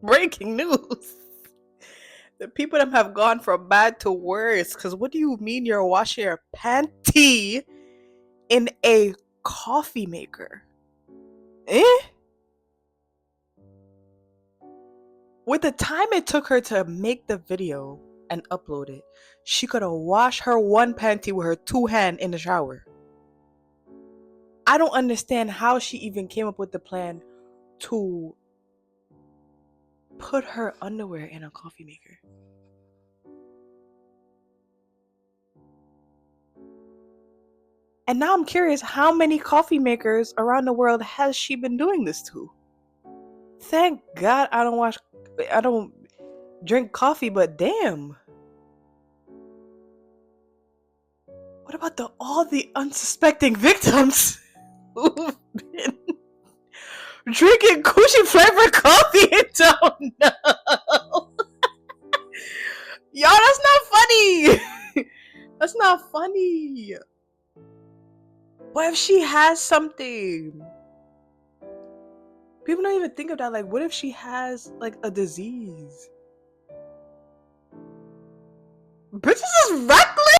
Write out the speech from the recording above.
Breaking news. The people them have gone from bad to worse. Cause what do you mean you're washing your panty in a coffee maker? Eh? With the time it took her to make the video and upload it, she could have washed her one panty with her two hand in the shower. I don't understand how she even came up with the plan to put her underwear in a coffee maker. And now I'm curious, how many coffee makers around the world has she been doing this to? Thank God I don't drink coffee, but damn. What about all the unsuspecting victims who've been drinking coochie flavored coffee and don't know? Y'all, that's not funny. That's not funny. What if she has something? People don't even think of that. Like, what if she has like a disease? Bitches is reckless.